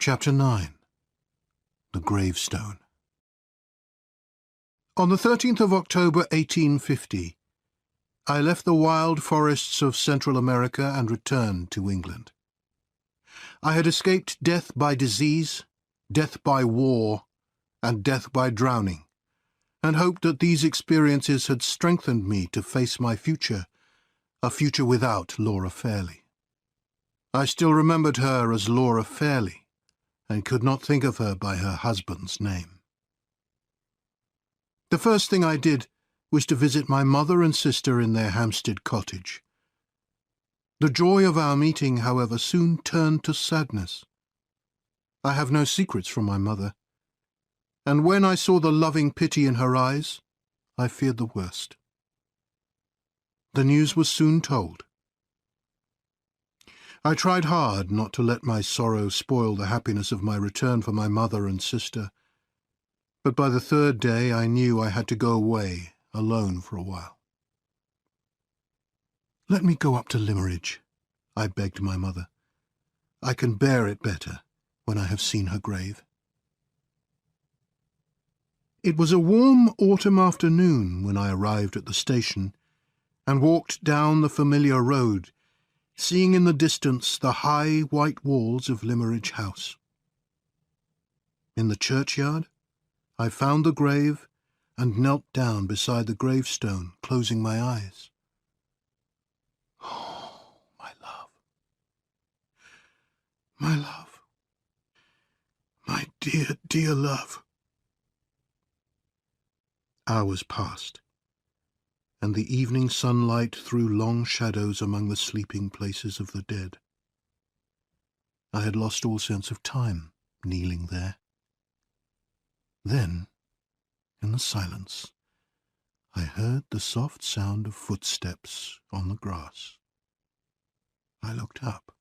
Chapter 9. The Gravestone. On the 13th of October 1850, I left the wild forests of Central America and returned to England. I had escaped death by disease, death by war, and death by drowning, and hoped that these experiences had strengthened me to face my future, a future without Laura Fairley. I still remembered her as Laura Fairley, and could not think of her by her husband's name. The first thing I did was to visit my mother and sister in their Hampstead cottage. The joy of our meeting, however, soon turned to sadness. I have no secrets from my mother, and when I saw the loving pity in her eyes, I feared the worst. The news was soon told. I tried hard not to let my sorrow spoil the happiness of my return for my mother and sister, but by the third day I knew I had to go away alone for a while. "Let me go up to Limmeridge," I begged my mother. "I can bear it better when I have seen her grave." It was a warm autumn afternoon when I arrived at the station and walked down the familiar road, seeing in the distance the high white walls of Limmeridge House. In the churchyard, I found the grave and knelt down beside the gravestone, closing my eyes. Oh, my love, my dear, dear love. Hours passed, and the evening sunlight threw long shadows among the sleeping places of the dead. I had lost all sense of time, kneeling there. Then, in the silence, I heard the soft sound of footsteps on the grass. I looked up.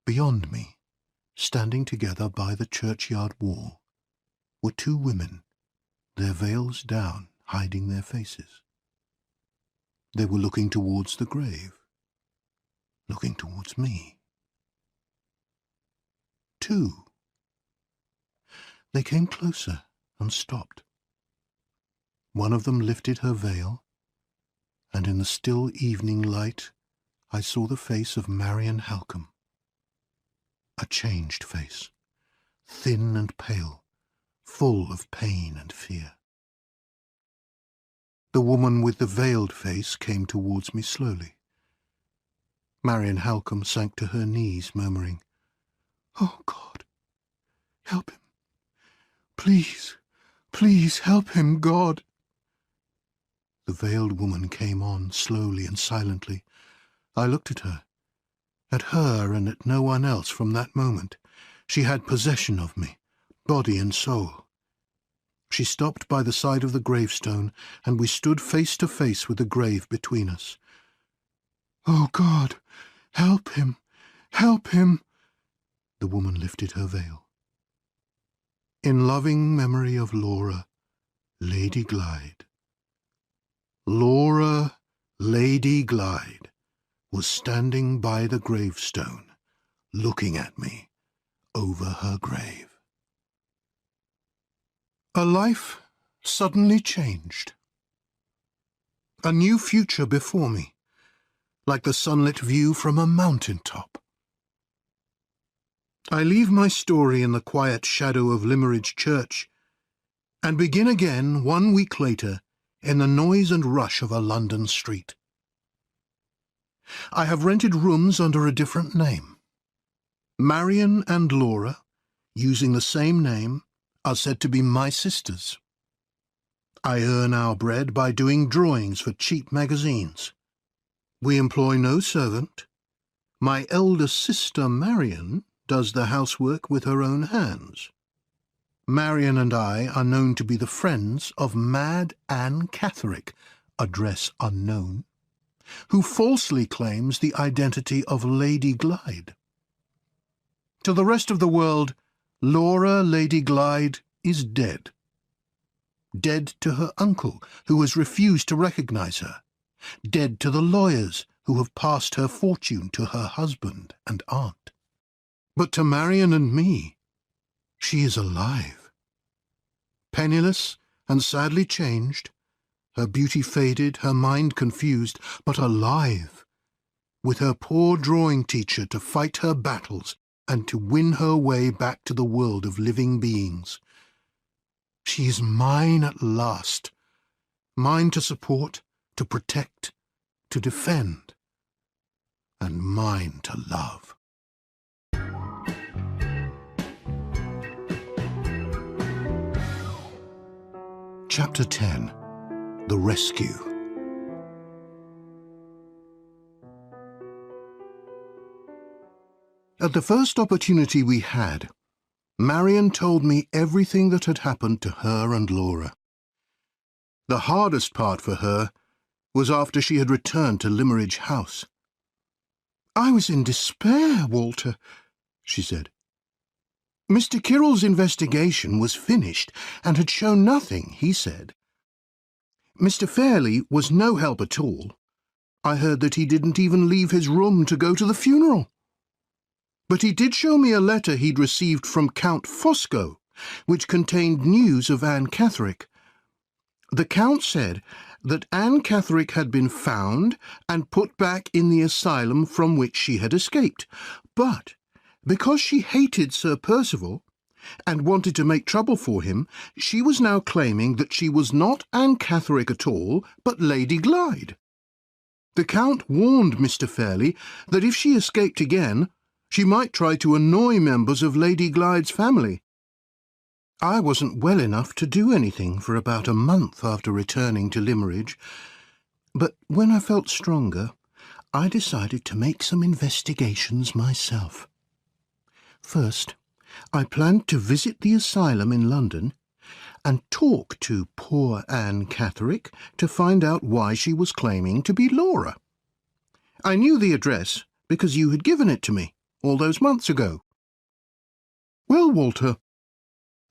Beyond me, standing together by the churchyard wall, were two women, their veils down, hiding their faces. They were looking towards the grave, looking towards me. Two. They came closer and stopped. One of them lifted her veil, and in the still evening light I saw the face of Marian Halcombe. A changed face, thin and pale, full of pain and fear. The woman with the veiled face came towards me slowly. Marian Halcombe sank to her knees, murmuring, "Oh, God, help him. Please, please help him, God." The veiled woman came on, slowly and silently. I looked at her and at no one else from that moment. She had possession of me, body and soul. She stopped by the side of the gravestone, and we stood face to face with the grave between us. "Oh, God, help him, help him." The woman lifted her veil. "In loving memory of Laura, Lady Glyde." Laura, Lady Glyde, was standing by the gravestone, looking at me over her grave. A life suddenly changed. A new future before me, like the sunlit view from a mountain top. I leave my story in the quiet shadow of Limmeridge Church and begin again 1 week later in the noise and rush of a London street. I have rented rooms under a different name. Marian and Laura, using the same name, are said to be my sisters. I earn our bread by doing drawings for cheap magazines. We employ no servant. My elder sister, Marian, does the housework with her own hands. Marian and I are known to be the friends of Mad Anne Catherick, address unknown, who falsely claims the identity of Lady Glyde. To the rest of the world, Laura Lady Glyde is dead. Dead to her uncle, who has refused to recognize her. Dead to the lawyers who have passed her fortune to her husband and aunt. But to Marion and me, she is alive. Penniless and sadly changed, her beauty faded, her mind confused, but alive, with her poor drawing teacher to fight her battles and to win her way back to the world of living beings. She is mine at last, mine to support, to protect, to defend, and mine to love. Chapter 10. The Rescue. At the first opportunity we had, Marion told me everything that had happened to her and Laura. The hardest part for her was after she had returned to Limmeridge House. "I was in despair, Walter," she said. "Mr. Kirrell's investigation was finished and had shown nothing, he said. Mr. Fairley was no help at all. I heard that he didn't even leave his room to go to the funeral. But he did show me a letter he'd received from Count Fosco, which contained news of Anne Catherick. The Count said that Anne Catherick had been found and put back in the asylum from which she had escaped, but because she hated Sir Percival and wanted to make trouble for him, she was now claiming that she was not Anne Catherick at all, but Lady Glyde. The Count warned Mr. Fairley that if she escaped again, she might try to annoy members of Lady Glyde's family. I wasn't well enough to do anything for about a month after returning to Limmeridge, but when I felt stronger, I decided to make some investigations myself. First, I planned to visit the asylum in London and talk to poor Anne Catherick to find out why she was claiming to be Laura. I knew the address because you had given it to me all those months ago. Well, Walter,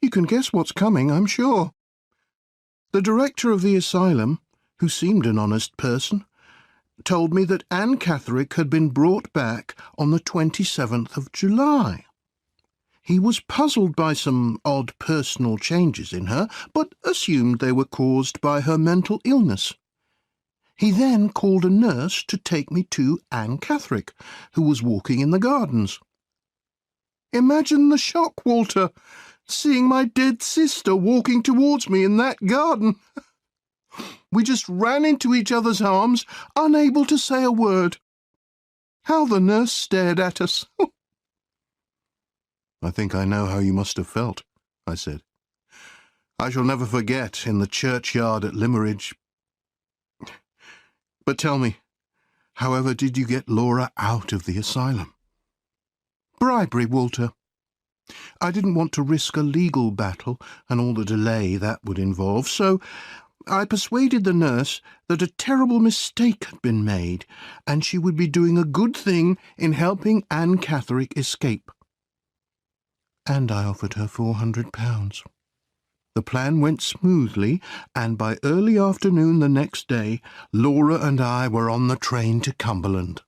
you can guess what's coming, I'm sure. The director of the asylum, who seemed an honest person, told me that Anne Catherick had been brought back on the 27th of July. He was puzzled by some odd personal changes in her, but assumed they were caused by her mental illness. He then called a nurse to take me to Anne Catherick, who was walking in the gardens. Imagine the shock, Walter, seeing my dead sister walking towards me in that garden. We just ran into each other's arms, unable to say a word. How the nurse stared at us. I think I know how you must have felt, I said. I shall never forget in the churchyard at Limmeridge. But tell me, however did you get Laura out of the asylum? Bribery, Walter. I didn't want to risk a legal battle and all the delay that would involve, so I persuaded the nurse that a terrible mistake had been made and she would be doing a good thing in helping Anne Catherick escape. And I offered her £400. The plan went smoothly, and by early afternoon the next day, Laura and I were on the train to Cumberland.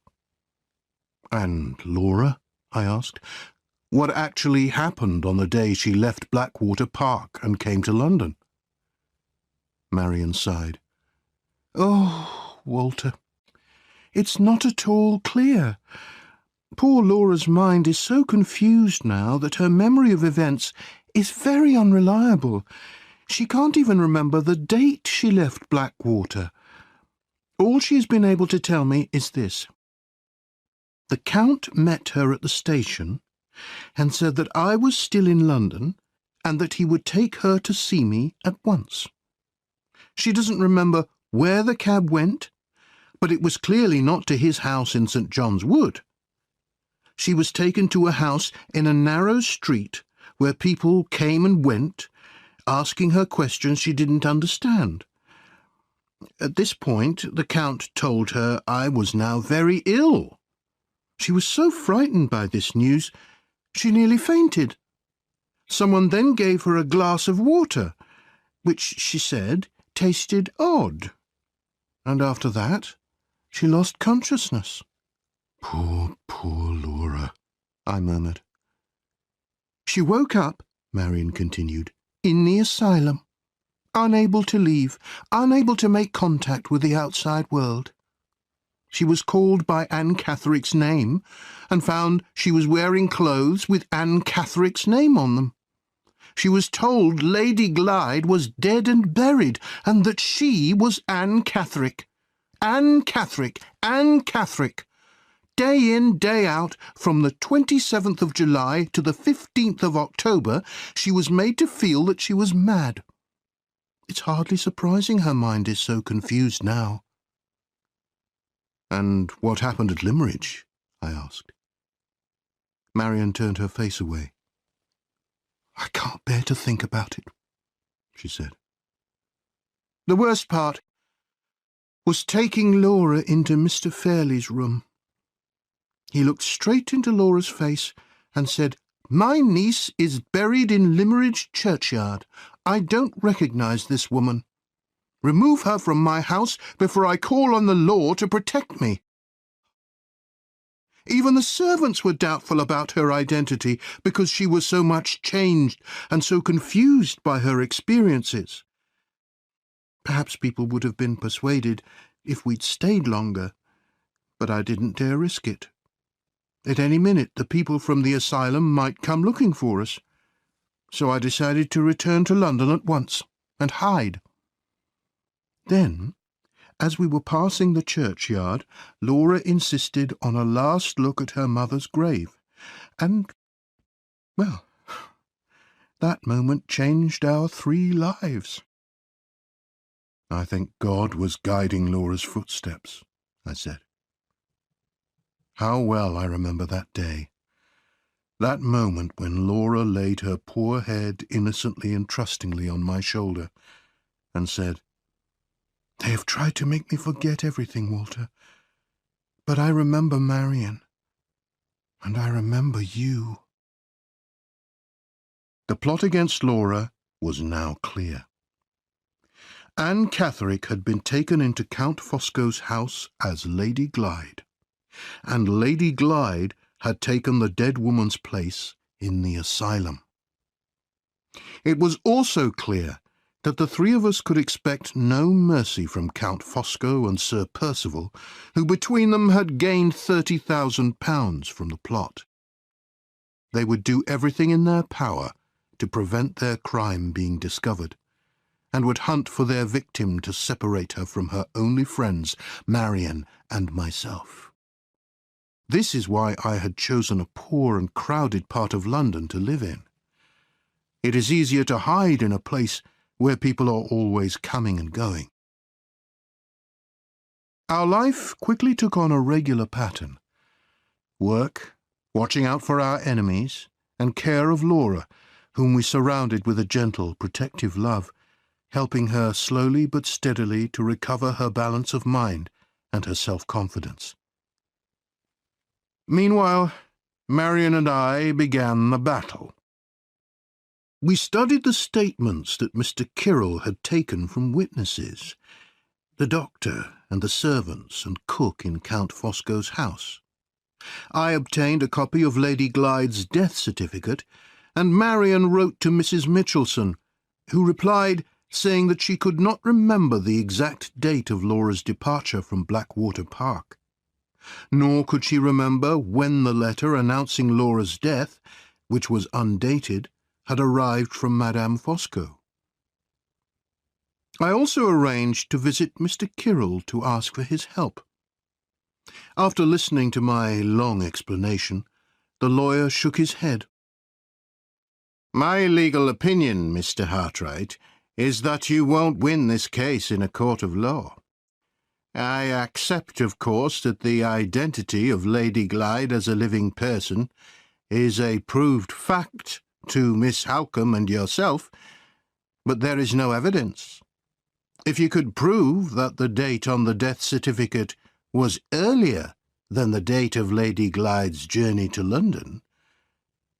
And Laura? I asked. What actually happened on the day she left Blackwater Park and came to London? Marion sighed. Oh, Walter, it's not at all clear. Poor Laura's mind is so confused now that her memory of events is very unreliable. She can't even remember the date she left Blackwater. All she has been able to tell me is this. The Count met her at the station and said that I was still in London and that he would take her to see me at once. She doesn't remember where the cab went, but it was clearly not to his house in St. John's Wood. She was taken to a house in a narrow street where people came and went, asking her questions she didn't understand. At this point, the Count told her I was now very ill. She was so frightened by this news, she nearly fainted. Someone then gave her a glass of water, which, she said, tasted odd. And after that, she lost consciousness. Poor, poor Laura, I murmured. She woke up, Marion continued, in the asylum, unable to leave, unable to make contact with the outside world. She was called by Anne Catherick's name and found she was wearing clothes with Anne Catherick's name on them. She was told Lady Glyde was dead and buried, and that she was Anne Catherick. Anne Catherick, Anne Catherick. Day in, day out, from the 27th of July to the 15th of October, she was made to feel that she was mad. It's hardly surprising her mind is so confused now. "And what happened at Limmeridge?" I asked. Marion turned her face away. "I can't bear to think about it," she said. "The worst part was taking Laura into Mr. Fairley's room. He looked straight into Laura's face and said, 'My niece is buried in Limmeridge churchyard. I don't recognise this woman. Remove her from my house before I call on the law to protect me.' Even the servants were doubtful about her identity because she was so much changed and so confused by her experiences. Perhaps people would have been persuaded if we'd stayed longer, but I didn't dare risk it. At any minute the people from the asylum might come looking for us, so I decided to return to London at once and hide. Then, as we were passing the churchyard, Laura insisted on a last look at her mother's grave, and, well, that moment changed our 3 lives. I think God was guiding Laura's footsteps," I said. How well I remember that day, that moment when Laura laid her poor head innocently and trustingly on my shoulder and said, "They have tried to make me forget everything, Walter, but I remember Marion, and I remember you." The plot against Laura was now clear. Anne Catherick had been taken into Count Fosco's house as Lady Glyde, and Lady Glyde had taken the dead woman's place in the asylum. It was also clear that the 3 of us could expect no mercy from Count Fosco and Sir Percival, who between them had gained £30,000 from the plot. They would do everything in their power to prevent their crime being discovered, and would hunt for their victim to separate her from her only friends, Marion and myself. This is why I had chosen a poor and crowded part of London to live in. It is easier to hide in a place where people are always coming and going. Our life quickly took on a regular pattern. Work, watching out for our enemies, and care of Laura, whom we surrounded with a gentle, protective love, helping her slowly but steadily to recover her balance of mind and her self-confidence. Meanwhile, Marion and I began the battle. We studied the statements that Mr. Kirrell had taken from witnesses, the doctor and the servants and cook in Count Fosco's house. I obtained a copy of Lady Glyde's death certificate, and Marion wrote to Mrs. Mitchelson, who replied saying that she could not remember the exact date of Laura's departure from Blackwater Park. Nor could she remember when the letter announcing Laura's death, which was undated, had arrived from Madame Fosco. I also arranged to visit Mr. Kirrell to ask for his help. After listening to my long explanation, the lawyer shook his head. "My legal opinion, Mr. Hartright, is that you won't win this case in a court of law. I accept, of course, that the identity of Lady Glyde as a living person is a proved fact to Miss Halcombe and yourself, but there is no evidence. If you could prove that the date on the death certificate was earlier than the date of Lady Glyde's journey to London,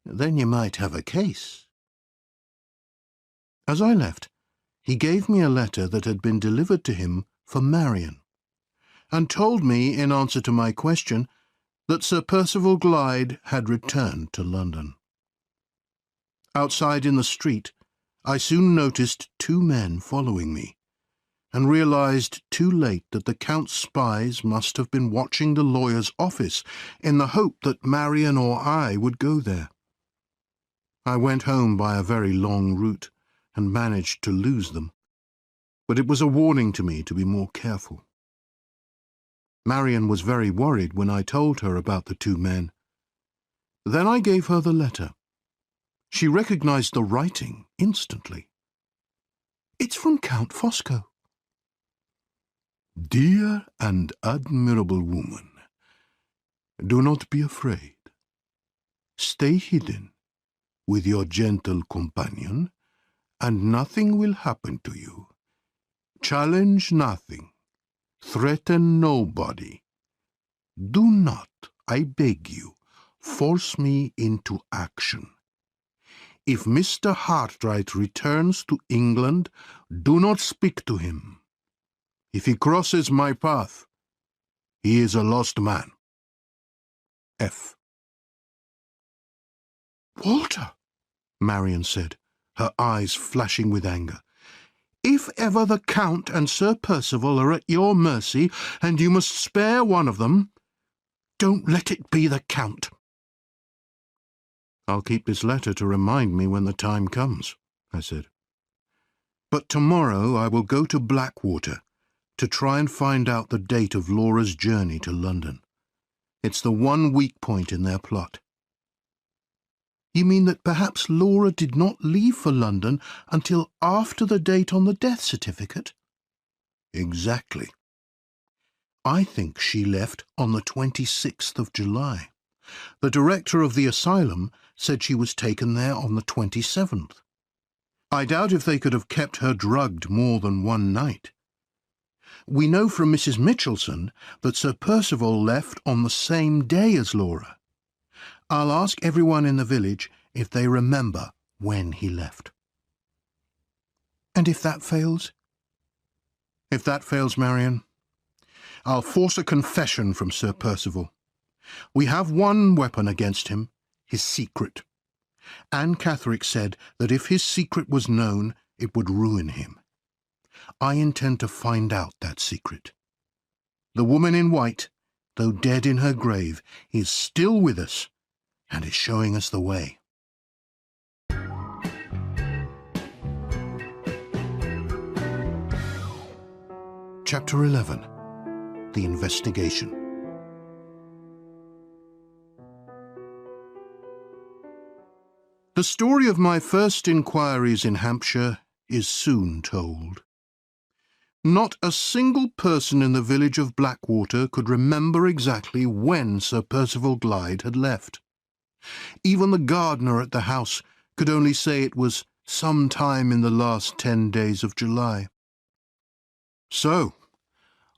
then you might have a case." As I left, he gave me a letter that had been delivered to him for Marion, and told me, in answer to my question, that Sir Percival Glyde had returned to London. Outside in the street, I soon noticed 2 men following me, and realized too late that the Count's spies must have been watching the lawyer's office in the hope that Marian or I would go there. I went home by a very long route and managed to lose them, but it was a warning to me to be more careful. Marian was very worried when I told her about the 2 men. Then I gave her the letter. She recognized the writing instantly. It's from Count Fosco. Dear and admirable woman, do not be afraid. Stay hidden with your gentle companion, and nothing will happen to you. Challenge nothing. Threaten nobody. Do not, I beg you, force me into action. If Mr. Hartright returns to England, do not speak to him. If he crosses my path, he is a lost man. F. Walter, Marian said, her eyes flashing with anger, if ever the Count and Sir Percival are at your mercy, and you must spare one of them, don't let it be the Count. I'll keep this letter to remind me when the time comes, I said. But tomorrow I will go to Blackwater to try and find out the date of Laura's journey to London. It's the one weak point in their plot. You mean that perhaps Laura did not leave for London until after the date on the death certificate? Exactly. I think she left on the 26th of July. The director of the asylum said she was taken there on the 27th. I doubt if they could have kept her drugged more than one night. We know from Mrs. Mitchelson that Sir Percival left on the same day as Laura. I'll ask everyone in the village if they remember when he left. And if that fails? If that fails, Marian, I'll force a confession from Sir Percival. We have one weapon against him, his secret. Anne Catherick said that if his secret was known, it would ruin him. I intend to find out that secret. The woman in white, though dead in her grave, is still with us and is showing us the way. Chapter 11. The Investigation. The story of my first inquiries in Hampshire is soon told. Not a single person in the village of Blackwater could remember exactly when Sir Percival Glyde had left. Even the gardener at the house could only say it was some time in the last 10 days of July. So,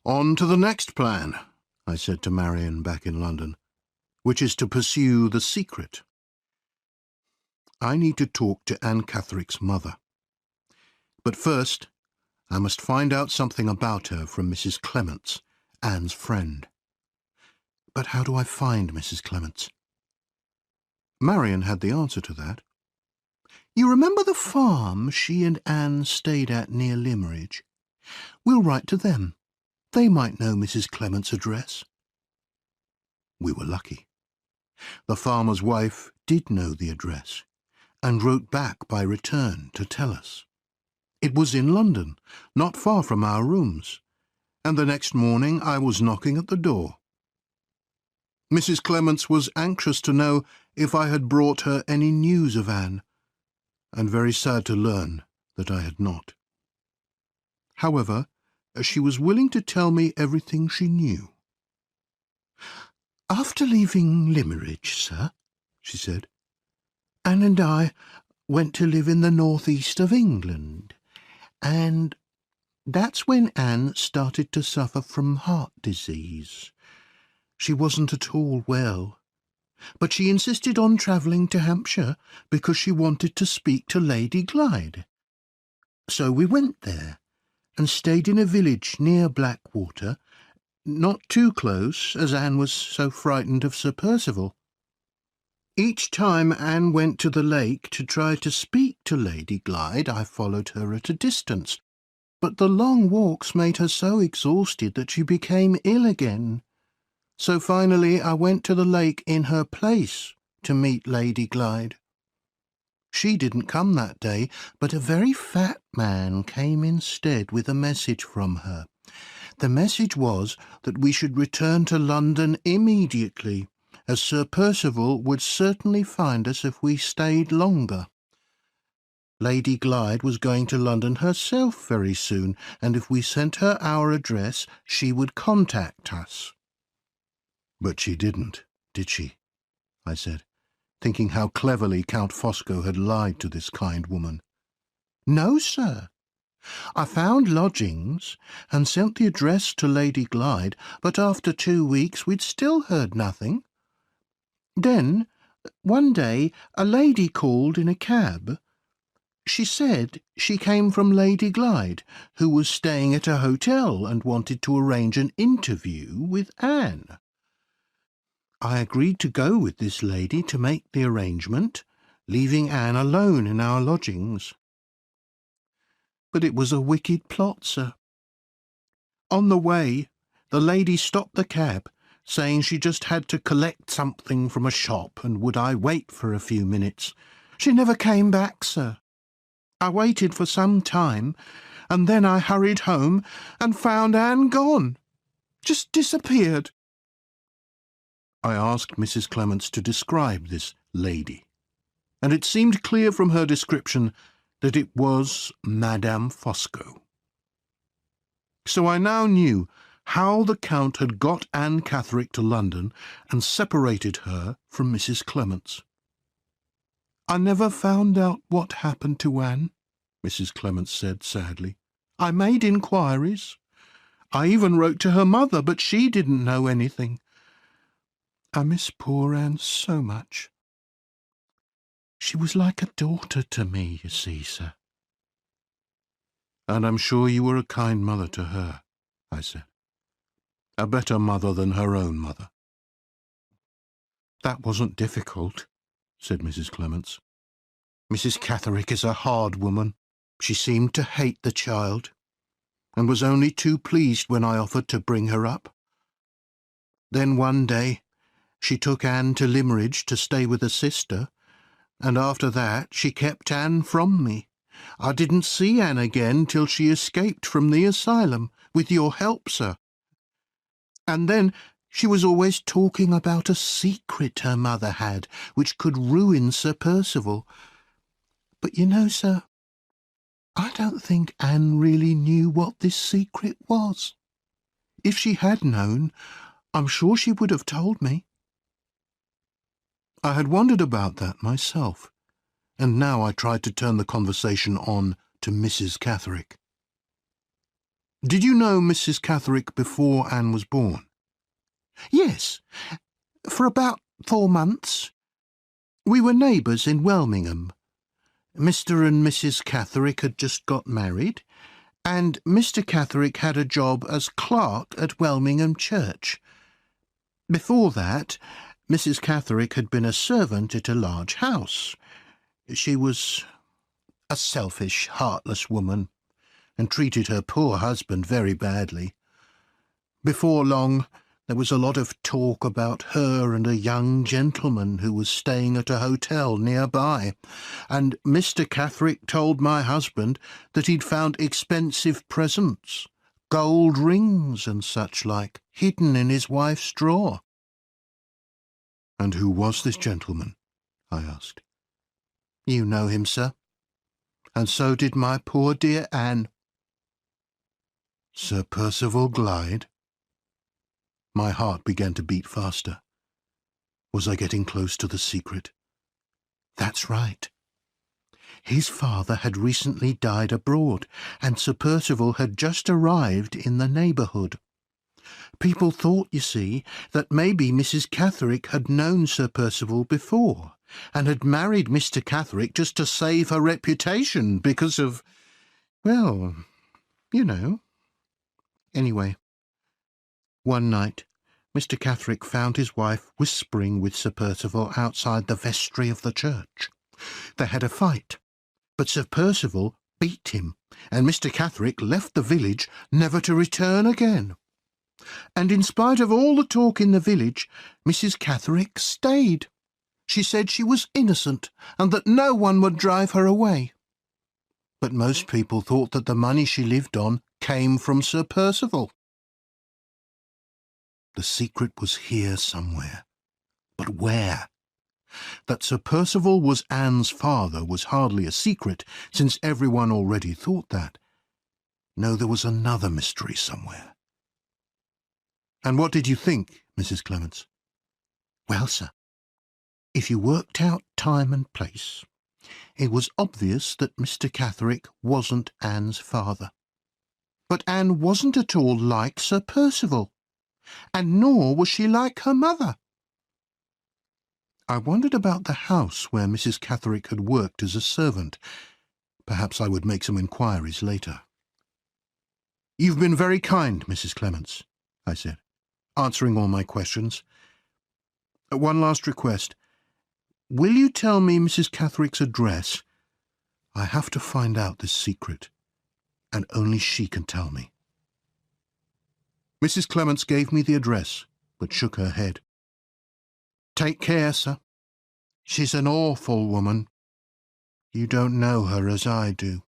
on to the next plan, I said to Marian back in London, which is to pursue the secret. I need to talk to Anne Catherick's mother. But first, I must find out something about her from Mrs. Clements, Anne's friend. But how do I find Mrs. Clements? Marian had the answer to that. You remember the farm she and Anne stayed at near Limmeridge? We'll write to them. They might know Mrs. Clements' address. We were lucky. The farmer's wife did know the address, and wrote back by return to tell us. It was in London, not far from our rooms, and the next morning I was knocking at the door. Mrs. Clements was anxious to know if I had brought her any news of Anne, and very sad to learn that I had not. However, she was willing to tell me everything she knew. After leaving Limmeridge, sir, she said, Anne and I went to live in the northeast of England, and that's when Anne started to suffer from heart disease. She wasn't at all well, but she insisted on travelling to Hampshire because she wanted to speak to Lady Glyde. So we went there and stayed in a village near Blackwater, not too close, as Anne was so frightened of Sir Percival. Each time Anne went to the lake to try to speak to Lady Glyde, I followed her at a distance, but the long walks made her so exhausted that she became ill again. So finally I went to the lake in her place to meet Lady Glyde. She didn't come that day, but a very fat man came instead with a message from her. The message was that we should return to London immediately, as Sir Percival would certainly find us if we stayed longer. Lady Glyde was going to London herself very soon, and if we sent her our address, she would contact us. But she didn't, did she? I said, thinking how cleverly Count Fosco had lied to this kind woman. No, sir. I found lodgings and sent the address to Lady Glyde, but after 2 weeks we'd still heard nothing. Then, one day, a lady called in a cab. She said she came from Lady Glyde, who was staying at a hotel and wanted to arrange an interview with Anne. I agreed to go with this lady to make the arrangement, leaving Anne alone in our lodgings. But it was a wicked plot, sir. On the way, the lady stopped the cab, saying she just had to collect something from a shop and would I wait for a few minutes. She never came back, sir. I waited for some time, and then I hurried home and found Anne gone. Just disappeared. I asked Mrs. Clements to describe this lady, and it seemed clear from her description that it was Madame Fosco. So I now knew how the Count had got Anne Catherick to London and separated her from Mrs. Clements. I never found out what happened to Anne, Mrs. Clements said sadly. I made inquiries. I even wrote to her mother, but she didn't know anything. I miss poor Anne so much. She was like a daughter to me, you see, sir. And I'm sure you were a kind mother to her, I said. A better mother than her own mother. That wasn't difficult, said Mrs. Clements. Mrs. Catherick is a hard woman. She seemed to hate the child, and was only too pleased when I offered to bring her up. Then one day she took Anne to Limmeridge to stay with a sister, and after that she kept Anne from me. I didn't see Anne again till she escaped from the asylum, with your help, sir. And then she was always talking about a secret her mother had, which could ruin Sir Percival. But you know, sir, I don't think Anne really knew what this secret was. If she had known, I'm sure she would have told me. I had wondered about that myself, and now I tried to turn the conversation on to Mrs. Catherick. Did you know Mrs. Catherick before Anne was born? Yes, for about 4 months. We were neighbours in Welmingham. Mr. and Mrs. Catherick had just got married, and Mr. Catherick had a job as clerk at Welmingham Church. Before that, Mrs. Catherick had been a servant at a large house. She was a selfish, heartless woman, and treated her poor husband very badly. Before long, there was a lot of talk about her and a young gentleman who was staying at a hotel nearby, and Mr. Catherick told my husband that he'd found expensive presents, gold rings and such like, hidden in his wife's drawer. And who was this gentleman? I asked. You know him, sir, and so did my poor dear Anne. Sir Percival Glyde? My heart began to beat faster. Was I getting close to the secret? That's right. His father had recently died abroad, and Sir Percival had just arrived in the neighbourhood. People thought, you see, that maybe Mrs. Catherick had known Sir Percival before, and had married Mr. Catherick just to save her reputation because of, well, you know. Anyway, one night, Mr. Catherick found his wife whispering with Sir Percival outside the vestry of the church. They had a fight, but Sir Percival beat him, and Mr. Catherick left the village never to return again. And in spite of all the talk in the village, Mrs. Catherick stayed. She said she was innocent and that no one would drive her away. But most people thought that the money she lived on came from Sir Percival. The secret was here somewhere. But where? That Sir Percival was Anne's father was hardly a secret, since everyone already thought that. No, there was another mystery somewhere. And what did you think, Mrs. Clements? Well, sir, if you worked out time and place, it was obvious that Mr. Catherick wasn't Anne's father. But Anne wasn't at all like Sir Percival, and nor was she like her mother. I wondered about the house where Mrs. Catherick had worked as a servant. Perhaps I would make some inquiries later. "You've been very kind, Mrs. Clements," I said, answering all my questions. "One last request. Will you tell me Mrs. Catherick's address? I have to find out this secret, and only she can tell me." Mrs. Clements gave me the address, but shook her head. "Take care, sir. She's an awful woman. You don't know her as I do."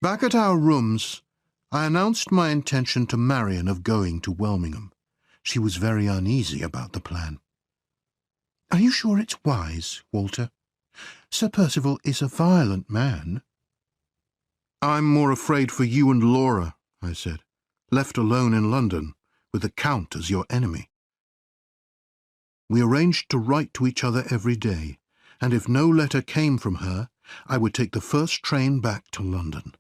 Back at our rooms, I announced my intention to Marian of going to Welmingham. She was very uneasy about the plan. "Are you sure it's wise, Walter? Sir Percival is a violent man." "I'm more afraid for you and Laura," I said, "left alone in London, with the Count as your enemy." We arranged to write to each other every day, and if no letter came from her, I would take the first train back to London.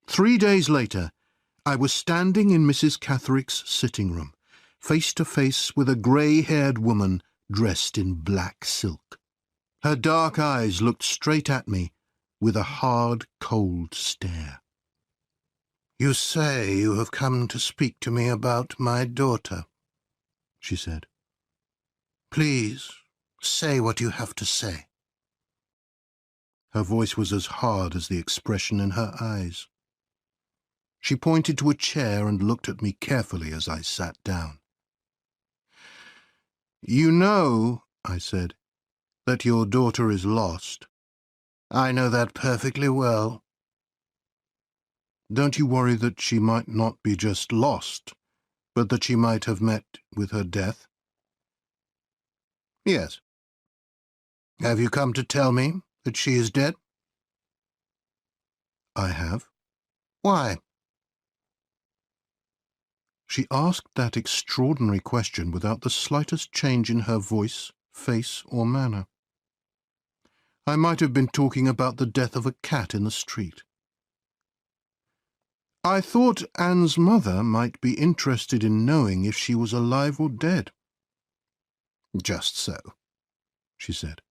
3 days later, I was standing in Mrs. Catherick's sitting room, face to face with a grey-haired woman dressed in black silk. Her dark eyes looked straight at me with a hard, cold stare. "You say you have come to speak to me about my daughter," she said. "Please, say what you have to say." Her voice was as hard as the expression in her eyes. She pointed to a chair and looked at me carefully as I sat down. "You know," I said, "that your daughter is lost." "I know that perfectly well." "Don't you worry that she might not be just lost, but that she might have met with her death?" "Yes." "Have you come to tell me that she is dead?" "I have." "Why?" She asked that extraordinary question without the slightest change in her voice, face, or manner. I might have been talking about the death of a cat in the street. "I thought Anne's mother might be interested in knowing if she was alive or dead." "Just so," she said.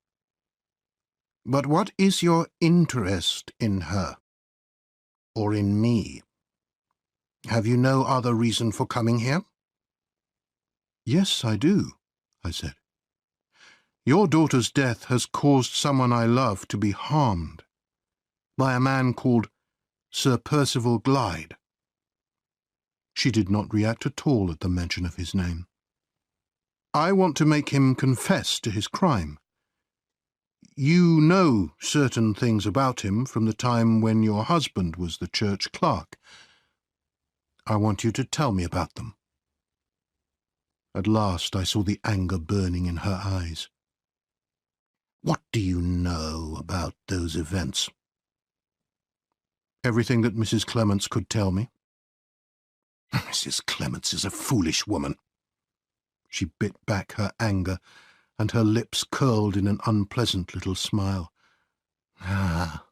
"But what is your interest in her? Or in me? Have you no other reason for coming here?" "Yes, I do," I said. "Your daughter's death has caused someone I love to be harmed by a man called Sir Percival Glyde." She did not react at all at the mention of his name. "I want to make him confess to his crime. You know certain things about him from the time when your husband was the church clerk. I want you to tell me about them." At last I saw the anger burning in her eyes. "What do you know about those events?" "Everything that Mrs. Clements could tell me." "Mrs. Clements is a foolish woman." She bit back her anger, and her lips curled in an unpleasant little smile. "Ah,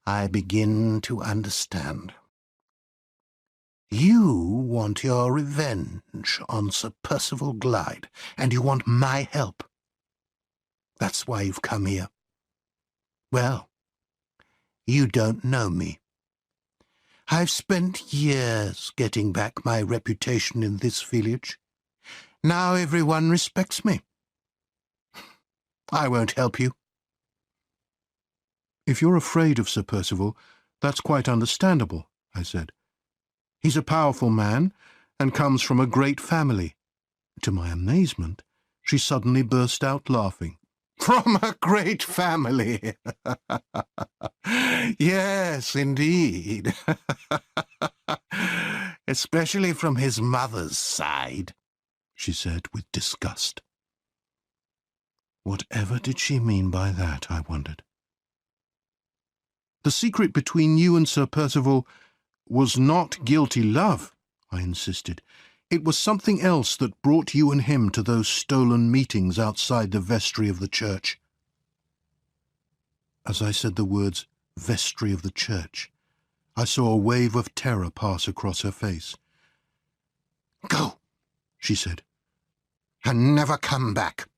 I begin to understand. You want your revenge on Sir Percival Glyde, and you want my help. That's why you've come here. Well, you don't know me. I've spent years getting back my reputation in this village. Now everyone respects me. I won't help you." "If you're afraid of Sir Percival, that's quite understandable," I said. "He's a powerful man and comes from a great family." To my amazement, she suddenly burst out laughing. "From a great family! Yes, indeed. Especially from his mother's side," she said with disgust. Whatever did she mean by that, I wondered. "The secret between you and Sir Percival was not guilty love," I insisted. "It was something else that brought you and him to those stolen meetings outside the vestry of the church." As I said the words, "vestry of the church," I saw a wave of terror pass across her face. "Go," she said, "and never come back.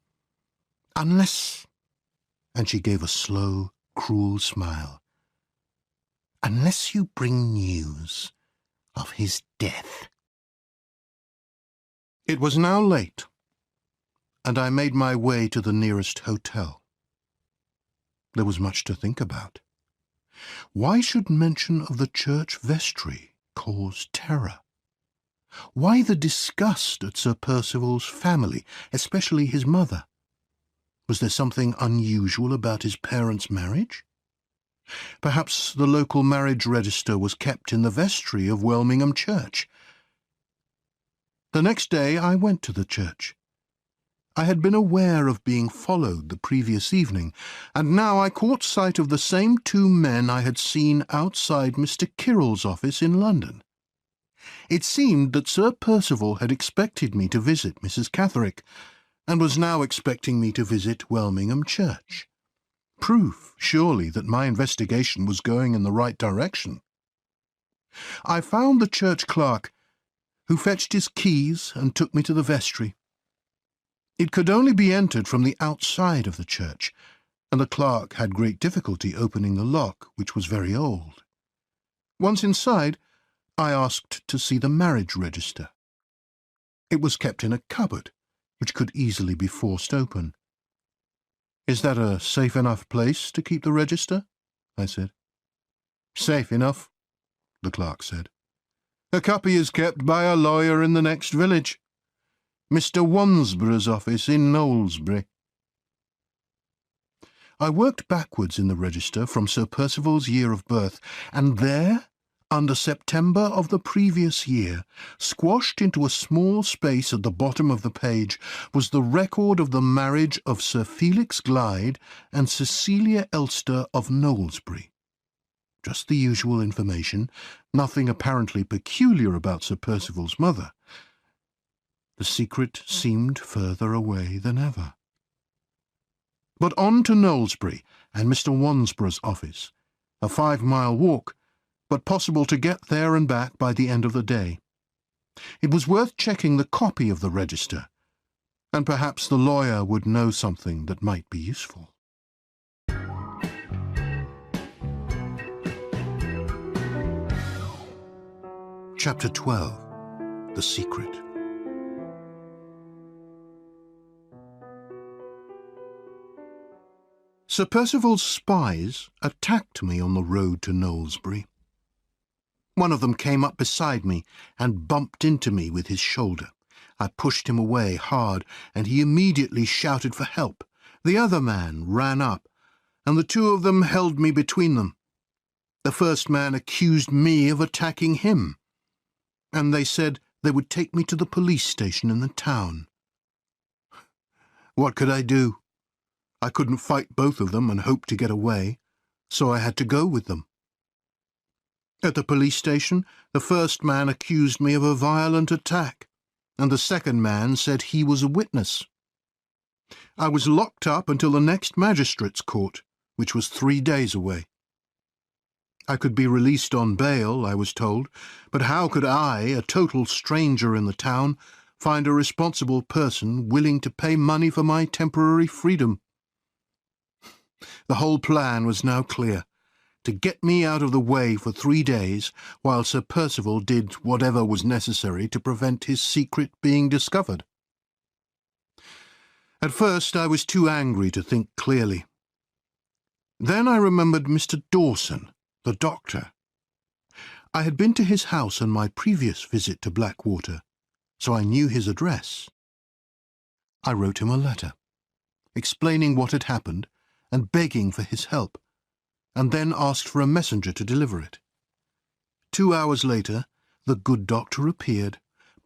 Unless—" and she gave a slow, cruel smile, "unless you bring news of his death." It was now late, and I made my way to the nearest hotel. There was much to think about. Why should mention of the church vestry cause terror? Why the disgust at Sir Percival's family, especially his mother? Was there something unusual about his parents' marriage? Perhaps the local marriage register was kept in the vestry of Welmingham Church. The next day I went to the church. I had been aware of being followed the previous evening, and now I caught sight of the same two men I had seen outside Mr. Kirrell's office in London. It seemed that Sir Percival had expected me to visit Mrs. Catherick, and was now expecting me to visit Welmingham Church. Proof, surely, that my investigation was going in the right direction. I found the church clerk, who fetched his keys and took me to the vestry. It could only be entered from the outside of the church, and the clerk had great difficulty opening the lock, which was very old. Once inside, I asked to see the marriage register. It was kept in a cupboard, which could easily be forced open. "Is that a safe enough place to keep the register?" I said. "Safe enough," the clerk said. "A copy is kept by a lawyer in the next village, Mr. Wansborough's office in Knowlesbury." I worked backwards in the register from Sir Percival's year of birth, and there, under September of the previous year, squashed into a small space at the bottom of the page, was the record of the marriage of Sir Felix Glyde and Cecilia Elster of Knowlesbury. Just the usual information, nothing apparently peculiar about Sir Percival's mother. The secret seemed further away than ever. But on to Knowlesbury and Mr. Wansborough's office, a 5-mile walk, but possible to get there and back by the end of the day. It was worth checking the copy of the register, and perhaps the lawyer would know something that might be useful. Chapter 12. The Secret. Sir Percival's spies attacked me on the road to Knowlesbury. One of them came up beside me and bumped into me with his shoulder. I pushed him away hard, and he immediately shouted for help. The other man ran up, and the two of them held me between them. The first man accused me of attacking him, and they said they would take me to the police station in the town. What could I do? I couldn't fight both of them and hope to get away, so I had to go with them. At the police station, the first man accused me of a violent attack, and the second man said he was a witness. I was locked up until the next magistrate's court, which was 3 days away. I could be released on bail, I was told, but how could I, a total stranger in the town, find a responsible person willing to pay money for my temporary freedom? The whole plan was now clear. to get me out of the way for 3 days while Sir Percival did whatever was necessary to prevent his secret being discovered. At first I was too angry to think clearly. Then I remembered Mr. Dawson, the doctor. I had been to his house on my previous visit to Blackwater, so I knew his address. I wrote him a letter, explaining what had happened and begging for his help, and then asked for a messenger to deliver it. 2 hours later, the good doctor appeared,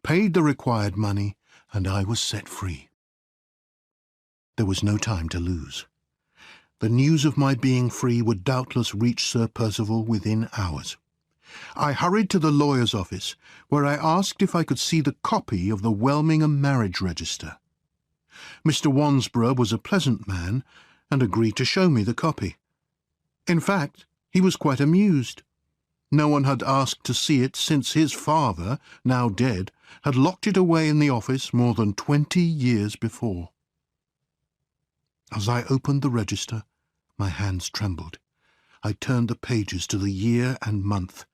paid the required money, and I was set free. There was no time to lose. The news of my being free would doubtless reach Sir Percival within hours. I hurried to the lawyer's office, where I asked if I could see the copy of the Welmingham marriage register. Mr. Wansborough was a pleasant man, and agreed to show me the copy. In fact, he was quite amused. No one had asked to see it since his father, now dead, had locked it away in the office more than 20 years before. As I opened the register, my hands trembled. I turned the pages to the year and month.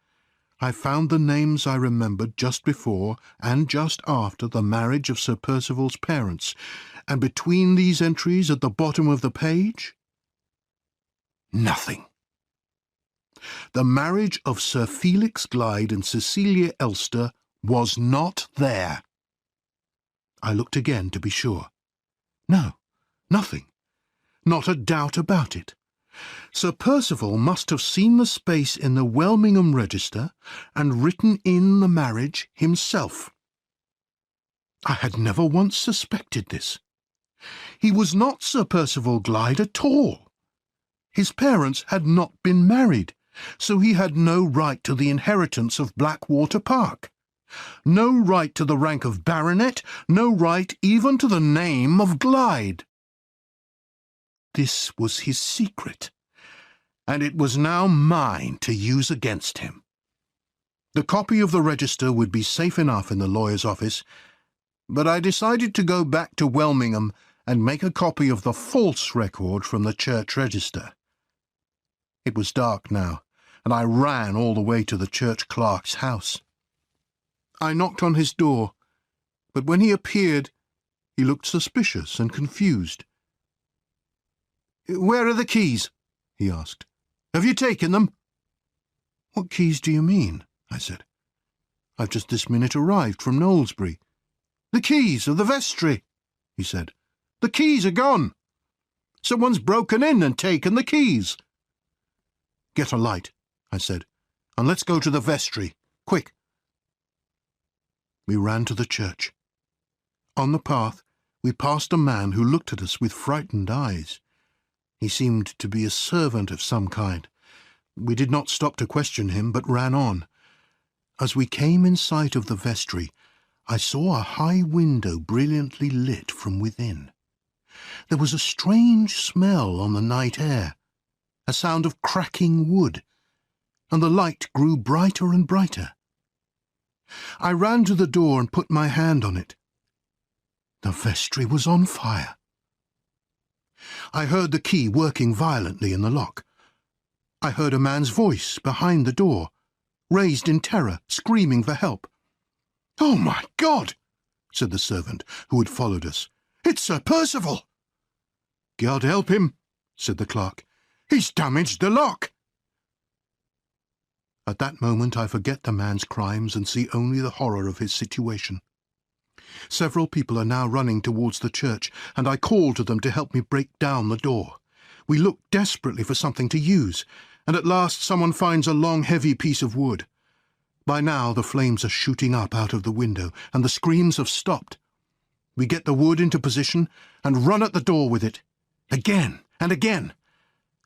I found the names I remembered just before and just after the marriage of Sir Percival's parents, and between these entries at the bottom of the page, nothing. The marriage of Sir Felix Glyde and Cecilia Elster was not there. I looked again to be sure. No, nothing. Not a doubt about it. Sir Percival must have seen the space in the Welmingham register and written in the marriage himself. I had never once suspected this. He was not Sir Percival Glyde at all. His parents had not been married, so he had no right to the inheritance of Blackwater Park, no right to the rank of baronet, no right even to the name of Glyde. This was his secret, and it was now mine to use against him. The copy of the register would be safe enough in the lawyer's office, but I decided to go back to Welmingham and make a copy of the false record from the church register. It was dark now, and I ran all the way to the church clerk's house. I knocked on his door, but when he appeared, he looked suspicious and confused. "Where are the keys?" he asked. "Have you taken them?" "What keys do you mean?" I said. "I've just this minute arrived from Knowlesbury." "The keys of the vestry," he said. "The keys are gone. Someone's broken in and taken the keys." "Get a light," I said, "and let's go to the vestry. Quick." We ran to the church. On the path, we passed a man who looked at us with frightened eyes. He seemed to be a servant of some kind. We did not stop to question him, but ran on. As we came in sight of the vestry, I saw a high window brilliantly lit from within. There was a strange smell on the night air, a sound of cracking wood, and the light grew brighter and brighter. I ran to the door and put my hand on it. The vestry was on fire. I heard the key working violently in the lock. I heard a man's voice behind the door, raised in terror, screaming for help. "Oh, my God!" said the servant who had followed us. "It's Sir Percival!" "God help him," said the clerk. "He's damaged the lock." At that moment I forget the man's crimes and see only the horror of his situation. Several people are now running towards the church, and I call to them to help me break down the door. We look desperately for something to use, and at last someone finds a long, heavy piece of wood. By now the flames are shooting up out of the window, and the screams have stopped. We get the wood into position and run at the door with it, again and again.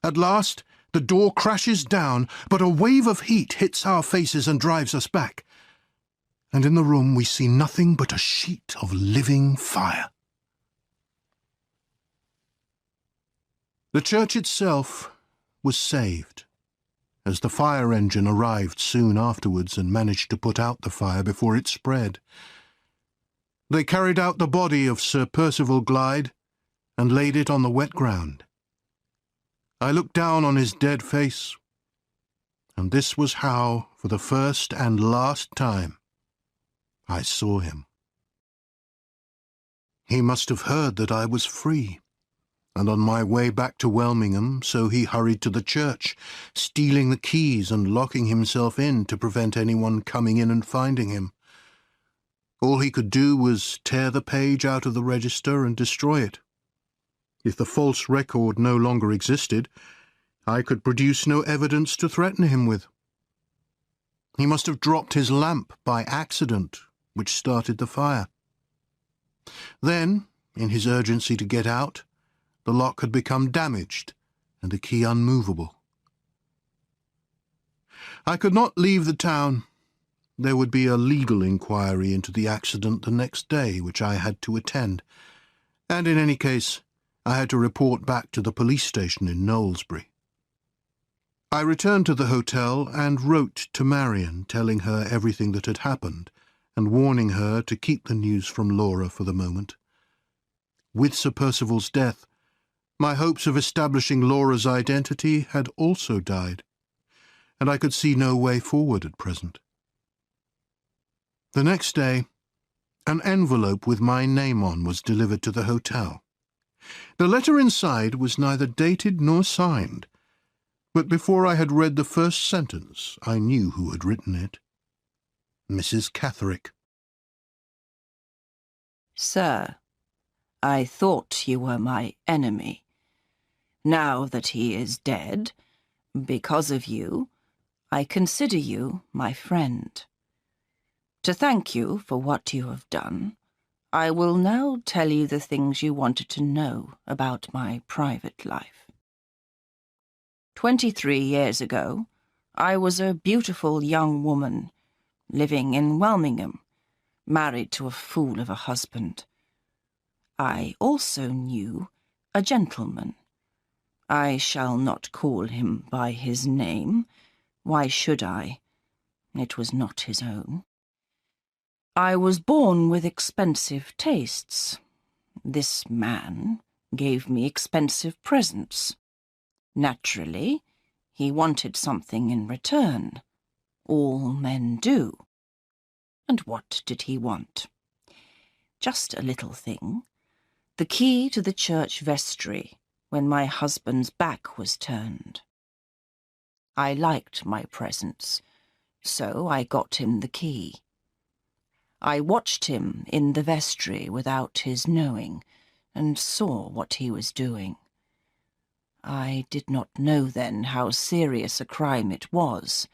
At last the door crashes down, but a wave of heat hits our faces and drives us back. And in the room we see nothing but a sheet of living fire. The church itself was saved, as the fire engine arrived soon afterwards and managed to put out the fire before it spread. They carried out the body of Sir Percival Glyde and laid it on the wet ground. I looked down on his dead face And this was how, for the first and last time, I saw him. He must have heard that I was free, and on my way back to Welmingham, so he hurried to the church, stealing the keys and locking himself in to prevent anyone coming in and finding him. All he could do was tear the page out of the register and destroy it. If the false record no longer existed, I could produce no evidence to threaten him with. He must have dropped his lamp by accident, which started the fire. Then, in his urgency to get out, the lock had become damaged and the key unmovable. I could not leave the town. There would be a legal inquiry into the accident the next day, which I had to attend, and in any case, I had to report back to the police station in Knowlesbury. I returned to the hotel and wrote to Marion, telling her everything that had happened, and warning her to keep the news from Laura for the moment. With Sir Percival's death, my hopes of establishing Laura's identity had also died, and I could see no way forward at present. The next day, an envelope with my name on was delivered to the hotel. The letter inside was neither dated nor signed, but before I had read the first sentence, I knew who had written it. Mrs. Catherick. Sir, I thought you were my enemy. Now that he is dead, because of you, I consider you my friend. To thank you for what you have done, I will now tell you the things you wanted to know about my private life. 23 years ago, I was a beautiful young woman, living in Welmingham, married to a fool of a husband. I also knew a gentleman. I shall not call him by his name. Why should I? It was not his own. I was born with expensive tastes. This man gave me expensive presents. Naturally, he wanted something in return. All men do. And what did he want? Just a little thing. The key to the church vestry when my husband's back was turned. I liked my presents, so I got him the key. I watched him in the vestry without his knowing, and saw what he was doing. I did not know then how serious a crime it was.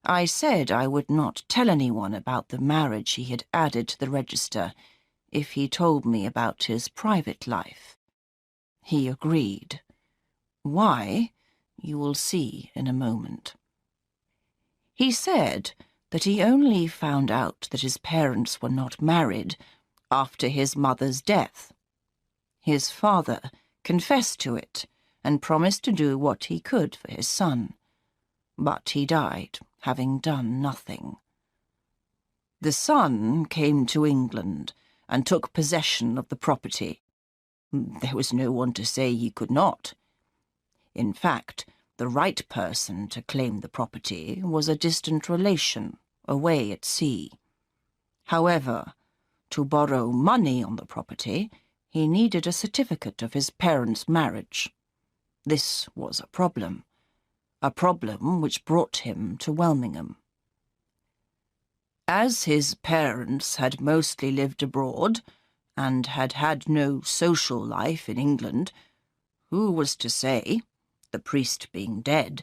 I said I would not tell anyone about the marriage he had added to the register if he told me about his private life. He agreed. Why, you will see in a moment. He said that he only found out that his parents were not married after his mother's death. His father confessed to it and promised to do what he could for his son, but he died, having done nothing. The son came to England and took possession of the property. There was no one to say he could not. In fact, the right person to claim the property was a distant relation, away at sea. However, to borrow money on the property, he needed a certificate of his parents' marriage. This was a problem which brought him to Welmingham. As his parents had mostly lived abroad, and had had no social life in England, who was to say, the priest being dead,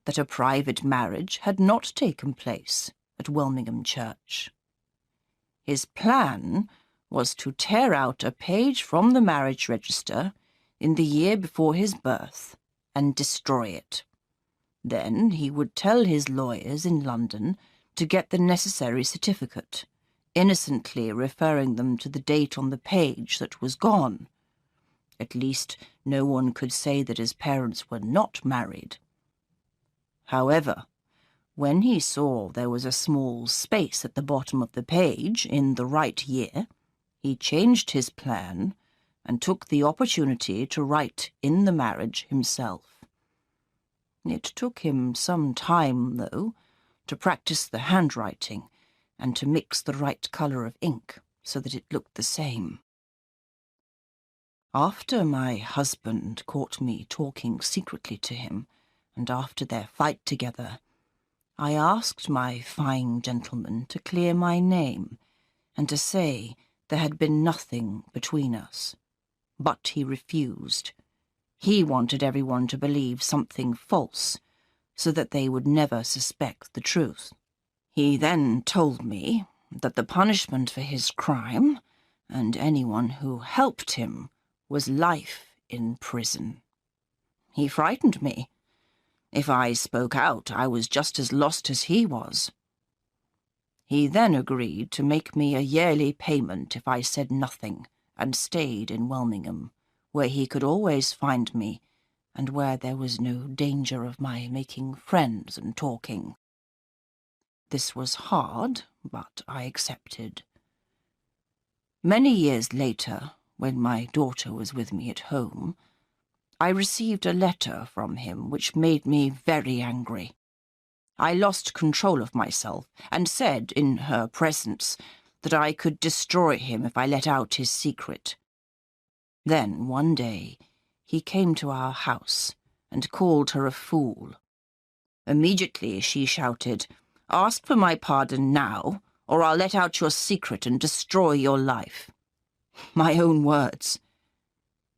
that a private marriage had not taken place at Welmingham Church? His plan was to tear out a page from the marriage register in the year before his birth and destroy it. Then he would tell his lawyers in London to get the necessary certificate, innocently referring them to the date on the page that was gone. At least no one could say that his parents were not married. However, when he saw there was a small space at the bottom of the page in the right year, he changed his plan and took the opportunity to write in the marriage himself. It took him some time, though, to practice the handwriting and to mix the right colour of ink so that it looked the same. After my husband caught me talking secretly to him, and after their fight together, I asked my fine gentleman to clear my name and to say there had been nothing between us. But he refused. He wanted everyone to believe something false, so that they would never suspect the truth. He then told me that the punishment for his crime, and anyone who helped him, was life in prison. He frightened me. If I spoke out, I was just as lost as he was. He then agreed to make me a yearly payment if I said nothing and stayed in Welmingham, where he could always find me, and where there was no danger of my making friends and talking. This was hard, but I accepted. Many years later, when my daughter was with me at home, I received a letter from him which made me very angry. I lost control of myself and said, in her presence, that I could destroy him if I let out his secret. Then, one day, he came to our house and called her a fool. Immediately she shouted, "Ask for my pardon now, or I'll let out your secret and destroy your life." My own words.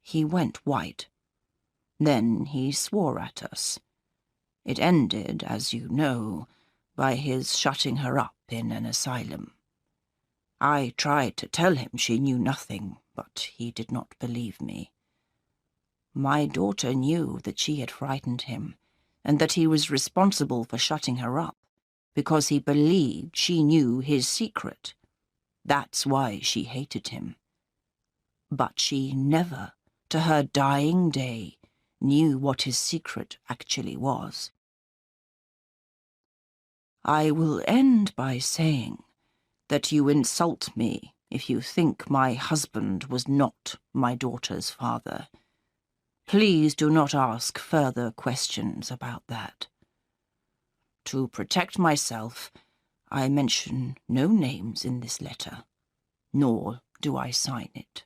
He went white. Then he swore at us. It ended, as you know, by his shutting her up in an asylum. I tried to tell him she knew nothing, but he did not believe me. My daughter knew that she had frightened him, and that he was responsible for shutting her up, because he believed she knew his secret. That's why she hated him. But she never, to her dying day, knew what his secret actually was. I will end by saying that you insult me if you think my husband was not my daughter's father. Please do not ask further questions about that. To protect myself, I mention no names in this letter, nor do I sign it.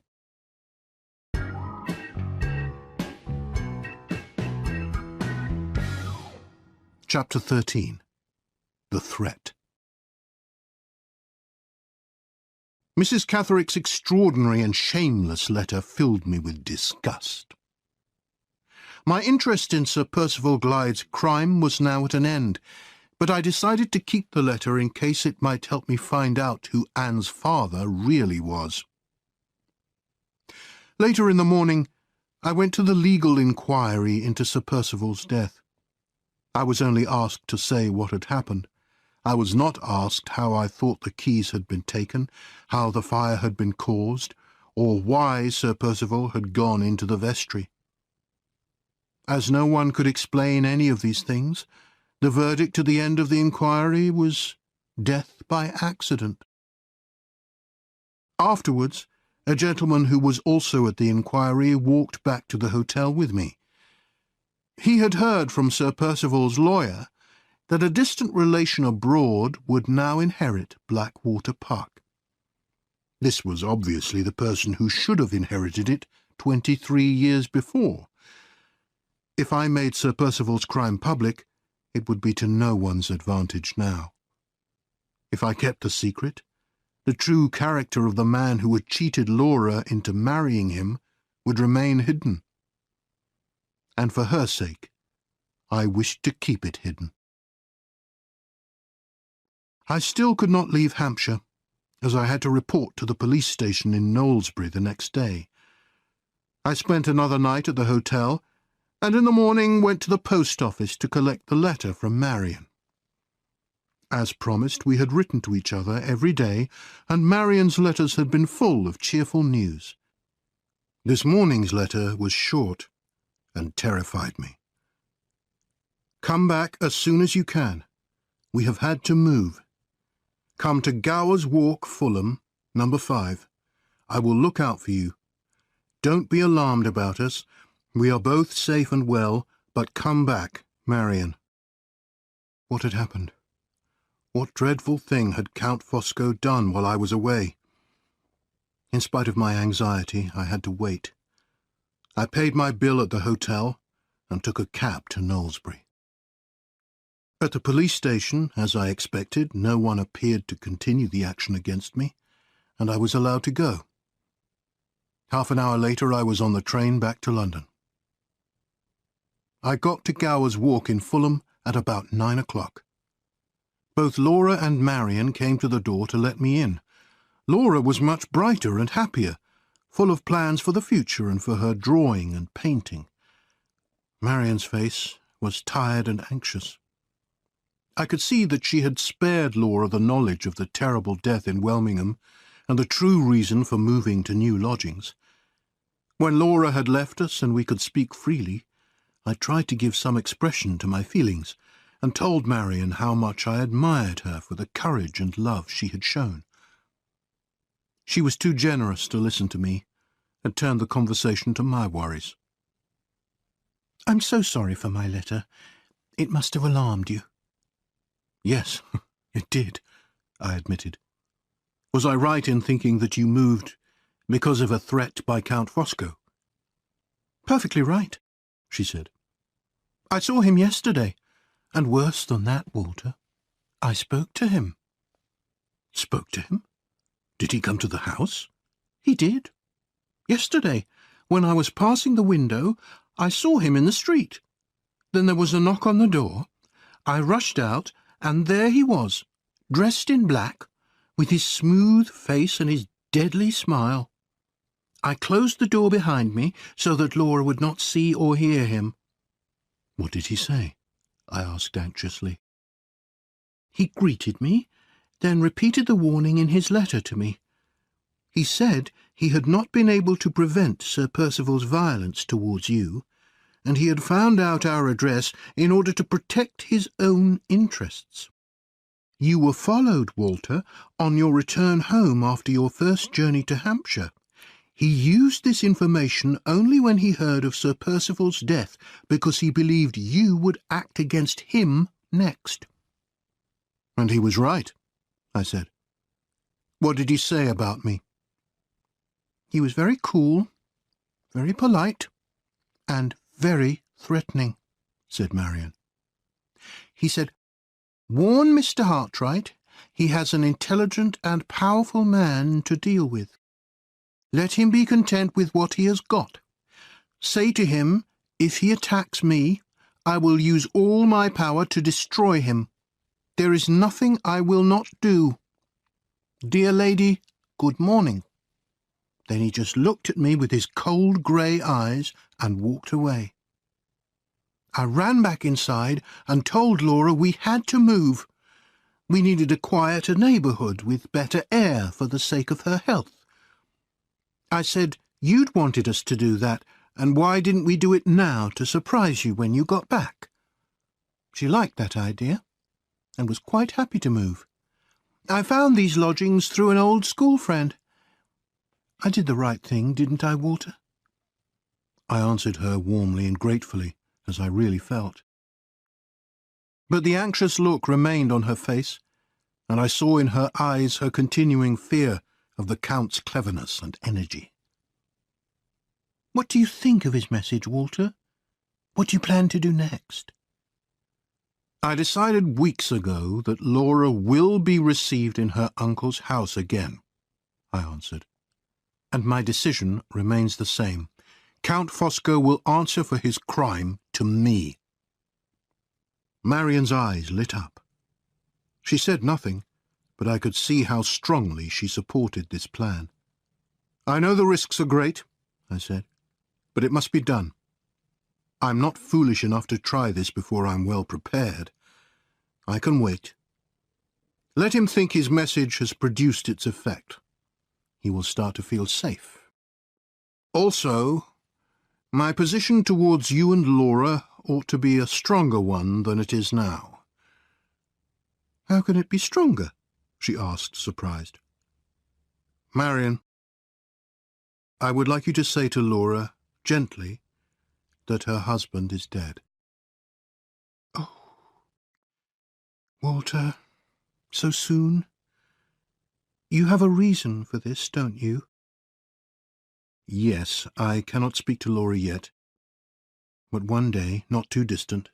Chapter 13. The Threat. Mrs. Catherick's extraordinary and shameless letter filled me with disgust. My interest in Sir Percival Glyde's crime was now at an end, but I decided to keep the letter in case it might help me find out who Anne's father really was. Later in the morning, I went to the legal inquiry into Sir Percival's death. I was only asked to say what had happened. I was not asked how I thought the keys had been taken, how the fire had been caused, or why Sir Percival had gone into the vestry. As no one could explain any of these things, the verdict at the end of the inquiry was death by accident. Afterwards, a gentleman who was also at the inquiry walked back to the hotel with me. He had heard from Sir Percival's lawyer that a distant relation abroad would now inherit Blackwater Park. This was obviously the person who should have inherited it 23 years before. If I made Sir Percival's crime public, it would be to no one's advantage now. If I kept the secret, the true character of the man who had cheated Laura into marrying him would remain hidden. And for her sake, I wished to keep it hidden. I still could not leave Hampshire, as I had to report to the police station in Knowlesbury the next day. I spent another night at the hotel, and in the morning went to the post office to collect the letter from Marian. As promised, we had written to each other every day, and Marian's letters had been full of cheerful news. This morning's letter was short and terrified me. Come back as soon as you can. We have had to move. Come to Gower's Walk, Fulham, number 5. I will look out for you. Don't be alarmed about us. We are both safe and well, but come back Marian. What had happened? What dreadful thing had Count Fosco done while I was away? In spite of my anxiety, I had to wait. I paid my bill at the hotel and took a cab to Knowlesbury. At the police station, as I expected, no one appeared to continue the action against me, and I was allowed to go. Half an hour later, I was on the train back to London. I got to Gower's Walk in Fulham at about 9 o'clock. Both Laura and Marian came to the door to let me in. Laura was much brighter and happier, full of plans for the future and for her drawing and painting. Marian's face was tired and anxious. I could see that she had spared Laura the knowledge of the terrible death in Welmingham and the true reason for moving to new lodgings. When Laura had left us and we could speak freely, I tried to give some expression to my feelings and told Marian how much I admired her for the courage and love she had shown. She was too generous to listen to me and turned the conversation to my worries. "I'm so sorry for my letter. It must have alarmed you." "Yes, it did," I admitted. "Was I right in thinking that you moved because of a threat by Count Fosco?" "Perfectly right," she said. "I saw him yesterday, and worse than that, Walter, I spoke to him." "Spoke to him? Did he come to the house?" "He did. Yesterday, when I was passing the window, I saw him in the street. Then there was a knock on the door. I rushed out, and there he was, dressed in black, with his smooth face and his deadly smile. I closed the door behind me so that Laura would not see or hear him." "What did he say?" I asked anxiously. "He greeted me, then repeated the warning in his letter to me. He said he had not been able to prevent Sir Percival's violence towards you, and he had found out our address in order to protect his own interests. You were followed, Walter, on your return home after your first journey to Hampshire. He used this information only when he heard of Sir Percival's death, because he believed you would act against him next." "And he was right," I said. "What did he say about me?" "He was very cool, very polite, and very threatening," said Marian. "He said, 'Warn Mr. Hartright. He has an intelligent and powerful man to deal with. Let him be content with what he has got. Say to him, if he attacks me, I will use all my power to destroy him. There is nothing I will not do. Dear lady, good morning.' Then he just looked at me with his cold grey eyes and walked away. I ran back inside and told Laura we had to move. We needed a quieter neighbourhood with better air for the sake of her health. I said you'd wanted us to do that, and why didn't we do it now to surprise you when you got back? She liked that idea and was quite happy to move. I found these lodgings through an old school friend. I did the right thing, didn't I, Walter?" I answered her warmly and gratefully, as I really felt. But the anxious look remained on her face, and I saw in her eyes her continuing fear of the Count's cleverness and energy. "What do you think of his message, Walter? What do you plan to do next?" "I decided weeks ago that Laura will be received in her uncle's house again," I answered. "And my decision remains the same. Count Fosco will answer for his crime to me." Marian's eyes lit up. She said nothing, but I could see how strongly she supported this plan. "I know the risks are great," I said, "but it must be done. I'm not foolish enough to try this before I'm well prepared. I can wait. Let him think his message has produced its effect. He will start to feel safe. Also, my position towards you and Laura ought to be a stronger one than it is now." "How can it be stronger?" she asked, surprised. "Marian, I would like you to say to Laura, gently, that her husband is dead." Walter, so soon? You have a reason for this, don't you? Yes, I cannot speak to Laura yet. But one day, not too distant,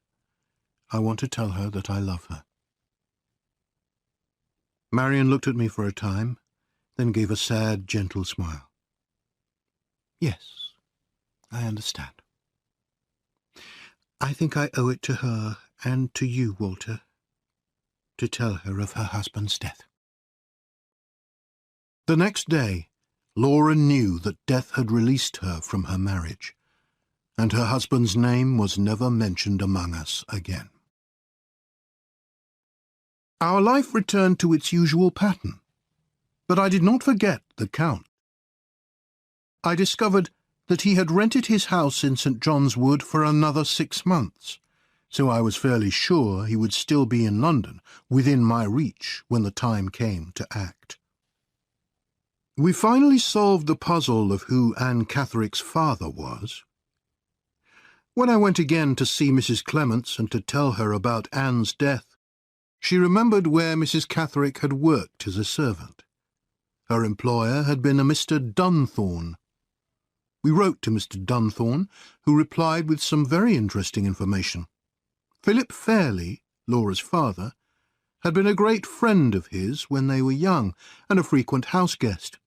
I want to tell her that I love her. Marian looked at me for a time, then gave a sad, gentle smile. Yes, I understand. I think I owe it to her and to you, Walter, to tell her of her husband's death. The next day, Laura knew that death had released her from her marriage, and her husband's name was never mentioned among us again. Our life returned to its usual pattern, but I did not forget the Count. I discovered that he had rented his house in St. John's Wood for another 6 months, so I was fairly sure he would still be in London, within my reach, when the time came to act. We finally solved the puzzle of who Anne Catherick's father was. When I went again to see Mrs. Clements and to tell her about Anne's death, she remembered where Mrs. Catherick had worked as a servant. Her employer had been a Mr. Dunthorne. We wrote to Mr. Dunthorne, who replied with some very interesting information. Philip Fairley, Laura's father, had been a great friend of his when they were young, and a frequent house guest.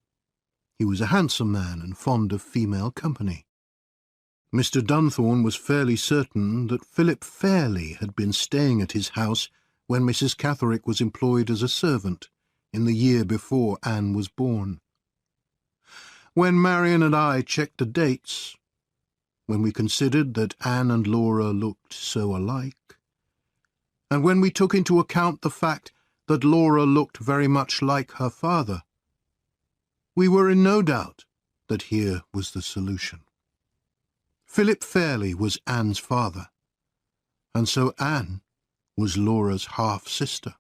He was a handsome man and fond of female company. Mr. Dunthorne was fairly certain that Philip Fairley had been staying at his house when Mrs. Catherick was employed as a servant, in the year before Anne was born. When Marian and I checked the dates, when we considered that Anne and Laura looked so alike, and when we took into account the fact that Laura looked very much like her father, we were in no doubt that here was the solution. Philip Fairley was Anne's father, and so Anne was Laura's half-sister.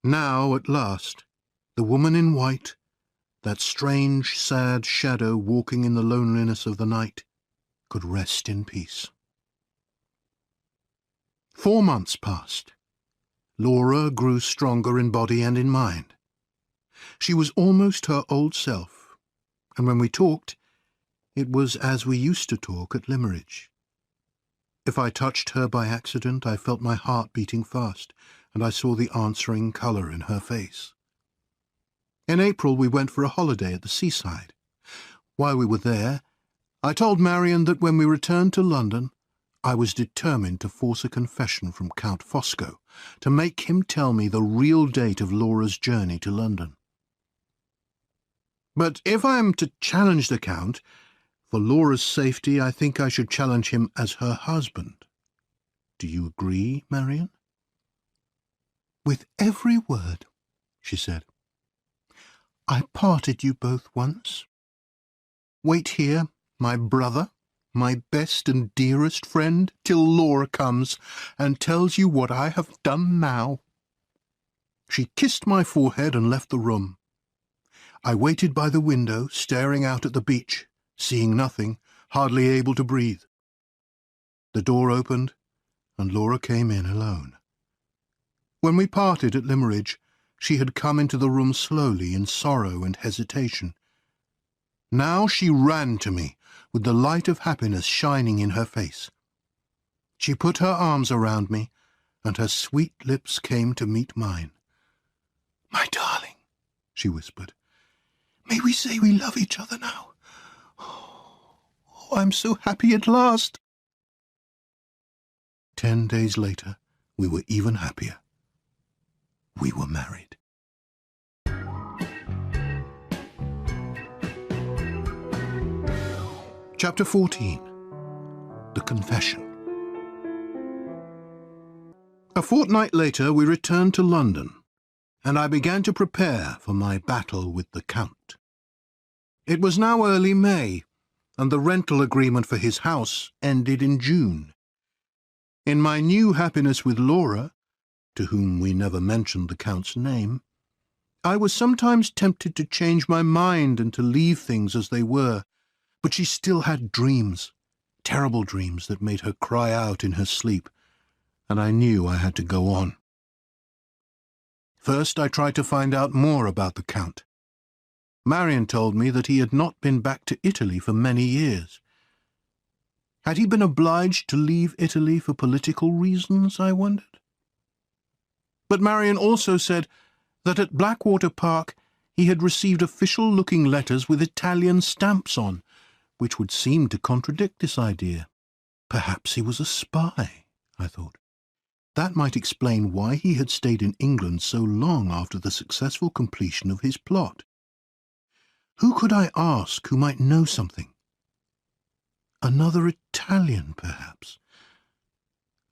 Now, at last, the woman in white, that strange, sad shadow walking in the loneliness of the night, could rest in peace. 4 months passed. Laura grew stronger in body and in mind. She was almost her old self, and when we talked, it was as we used to talk at Limmeridge. If I touched her by accident, I felt my heart beating fast, and I saw the answering colour in her face. In April we went for a holiday at the seaside. While we were there, I told Marian that when we returned to London, I was determined to force a confession from Count Fosco, to make him tell me the real date of Laura's journey to London. But if I am to challenge the Count, for Laura's safety, I think I should challenge him as her husband. Do you agree, Marian? With every word, she said. I parted you both once. Wait here, my brother, my best and dearest friend, till Laura comes and tells you what I have done now. She kissed my forehead and left the room. I waited by the window, staring out at the beach, seeing nothing, hardly able to breathe. The door opened, and Laura came in alone. When we parted at Limmeridge, she had come into the room slowly in sorrow and hesitation. Now she ran to me, with the light of happiness shining in her face. She put her arms around me, and her sweet lips came to meet mine. "My darling," she whispered, "may we say we love each other now? Oh, I'm so happy at last." 10 days later, we were even happier. We were married. Chapter 14. The Confession. A fortnight later we returned to London, and I began to prepare for my battle with the Count. It was now early May, and the rental agreement for his house ended in June. In my new happiness with Laura, to whom we never mentioned the Count's name, I was sometimes tempted to change my mind and to leave things as they were, but she still had dreams, terrible dreams that made her cry out in her sleep, and I knew I had to go on. First, I tried to find out more about the Count. Marion told me that he had not been back to Italy for many years. Had he been obliged to leave Italy for political reasons, I wondered? But Marion also said that at Blackwater Park he had received official-looking letters with Italian stamps on, which would seem to contradict this idea. Perhaps he was a spy, I thought. That might explain why he had stayed in England so long after the successful completion of his plot. Who could I ask who might know something? Another Italian, perhaps.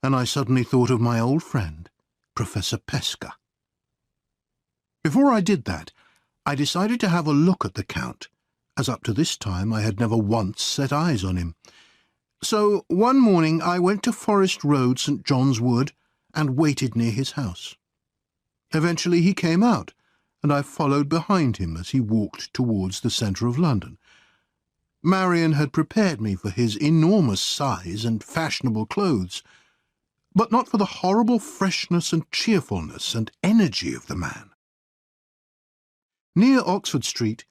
And I suddenly thought of my old friend, Professor Pesca. Before I did that, I decided to have a look at the Count, as up to this time I had never once set eyes on him. So one morning I went to Forest Road, St. John's Wood, and waited near his house. Eventually he came out, and I followed behind him as he walked towards the centre of London. Marion had prepared me for his enormous size and fashionable clothes, but not for the horrible freshness and cheerfulness and energy of the man. Near Oxford Street,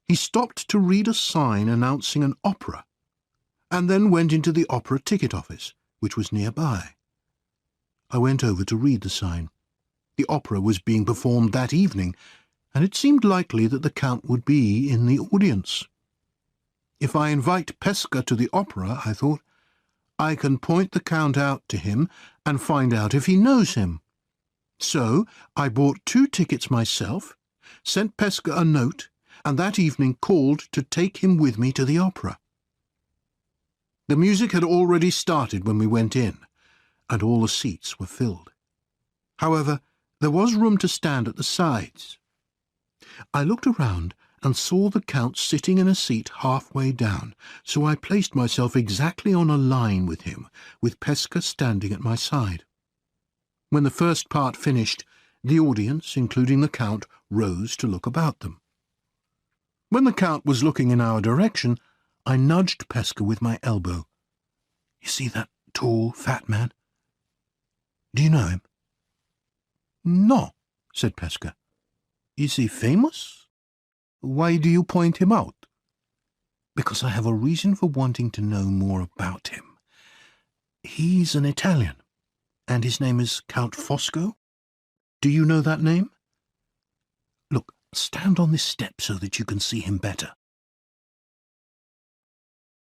he stopped to read a sign announcing an opera, and then went into the opera ticket office, which was nearby. I went over to read the sign. The opera was being performed that evening, and it seemed likely that the Count would be in the audience. If I invite Pesca to the opera, I thought, I can point the Count out to him and find out if he knows him. So I bought 2 tickets myself, sent Pesca a note, and that evening called to take him with me to the opera. The music had already started when we went in, and all the seats were filled. However, there was room to stand at the sides. I looked around and saw the Count sitting in a seat halfway down, so I placed myself exactly on a line with him, with Pesca standing at my side. When the first part finished, the audience, including the Count, rose to look about them. When the Count was looking in our direction, I nudged Pesca with my elbow. "You see that tall, fat man? Do you know him?" "No," said Pesca. "Is he famous? Why do you point him out?" "Because I have a reason for wanting to know more about him. He's an Italian, and his name is Count Fosco. Do you know that name? Look, stand on this step so that you can see him better."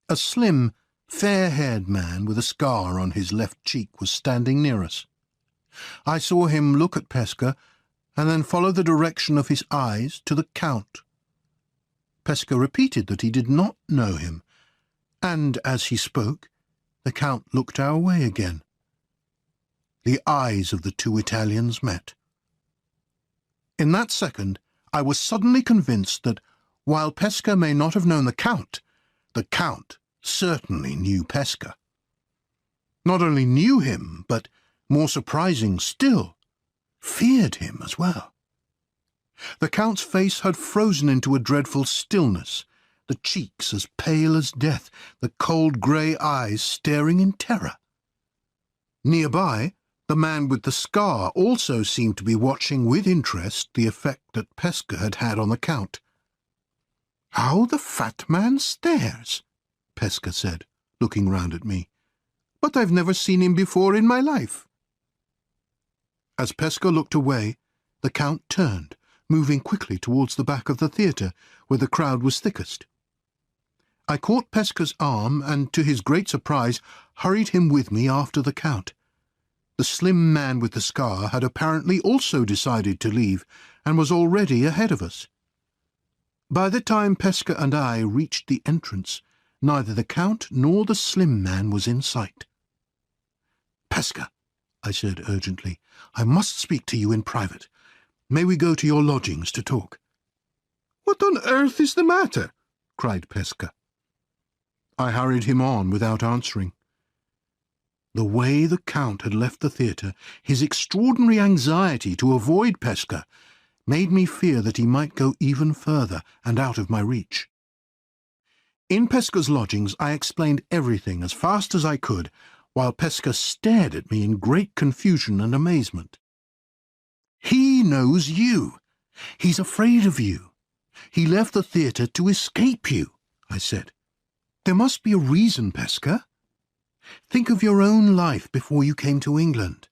A slim, fair-haired man with a scar on his left cheek was standing near us. I saw him look at Pesca and then follow the direction of his eyes to the Count. Pesca repeated that he did not know him, and as he spoke, the Count looked our way again. The eyes of the 2 Italians met. In that second, I was suddenly convinced that, while Pesca may not have known the Count certainly knew Pesca. Not only knew him, but, more surprising still, feared him as well. The Count's face had frozen into a dreadful stillness, the cheeks as pale as death, the cold grey eyes staring in terror. Nearby, the man with the scar also seemed to be watching with interest the effect that Pesca had had on the Count. "How the fat man stares," Pesca said, looking round at me. "But I've never seen him before in my life." As Pesca looked away, the Count turned, moving quickly towards the back of the theatre, where the crowd was thickest. I caught Pesca's arm and, to his great surprise, hurried him with me after the Count. The slim man with the scar had apparently also decided to leave, and was already ahead of us. By the time Pesca and I reached the entrance, neither the Count nor the slim man was in sight. "Pesca," I said urgently, "I must speak to you in private. May we go to your lodgings to talk?" "What on earth is the matter?" cried Pesca. I hurried him on without answering. The way the Count had left the theatre, his extraordinary anxiety to avoid Pesca, made me fear that he might go even further and out of my reach. In Pesca's lodgings I explained everything as fast as I could, while Pesca stared at me in great confusion and amazement. "He knows you. He's afraid of you. He left the theatre to escape you," I said. "There must be a reason, Pesca. Think of your own life before you came to England.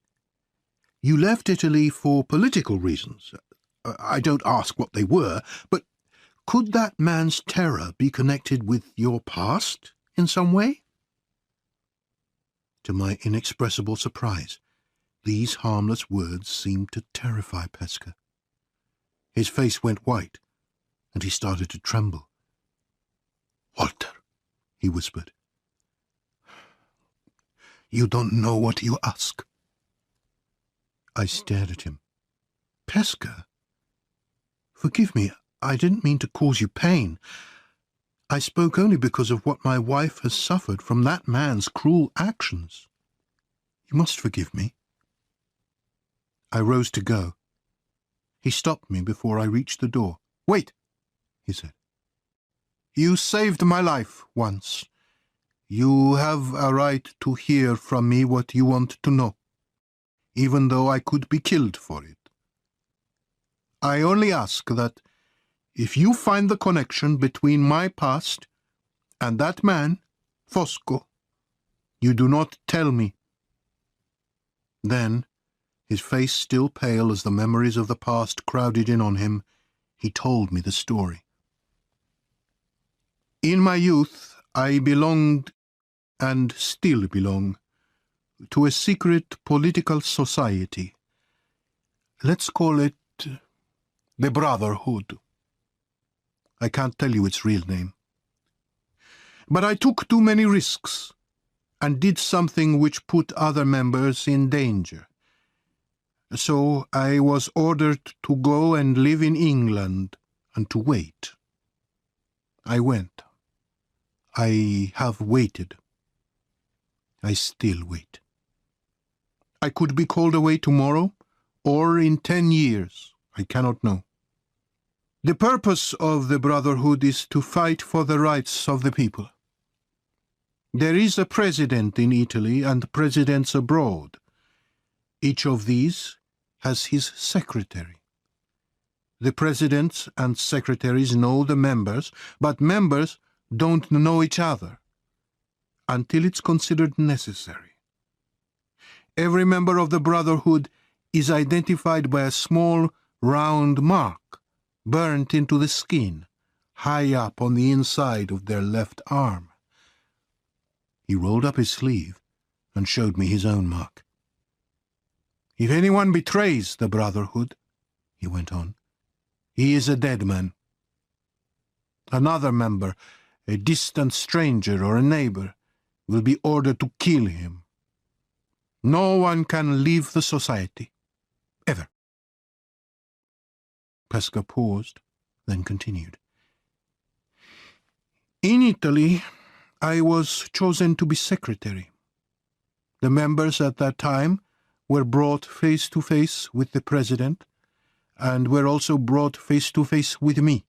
You left Italy for political reasons. I don't ask what they were, but could that man's terror be connected with your past in some way?" To my inexpressible surprise, these harmless words seemed to terrify Pesca. His face went white, and he started to tremble. "Walter," he whispered, "you don't know what you ask." I stared at him. "Pesca, forgive me, I didn't mean to cause you pain. I spoke only because of what my wife has suffered from that man's cruel actions. You must forgive me." I rose to go. He stopped me before I reached the door. "Wait," he said. "You saved my life once. You have a right to hear from me what you want to know, even though I could be killed for it. I only ask that if you find the connection between my past and that man, Fosco, you do not tell me." Then, his face still pale as the memories of the past crowded in on him, he told me the story. "In my youth, I belonged, and still belong, to a secret political society. Let's call it the Brotherhood. I can't tell you its real name. But I took too many risks and did something which put other members in danger. So I was ordered to go and live in England and to wait. I went. I have waited. I still wait. I could be called away tomorrow, or in 10 years. I cannot know. The purpose of the Brotherhood is to fight for the rights of the people. There is a president in Italy and presidents abroad. Each of these has his secretary. The presidents and secretaries know the members, but members don't know each other until it's considered necessary. Every member of the Brotherhood is identified by a small, round mark burnt into the skin, high up on the inside of their left arm. He rolled up his sleeve and showed me his own mark. If anyone betrays the Brotherhood, he went on, he is a dead man. Another member, a distant stranger or a neighbor, will be ordered to kill him. No one can leave the society, ever. Pesca paused, then continued. In Italy, I was chosen to be secretary. The members at that time were brought face to face with the president, and were also brought face to face with me.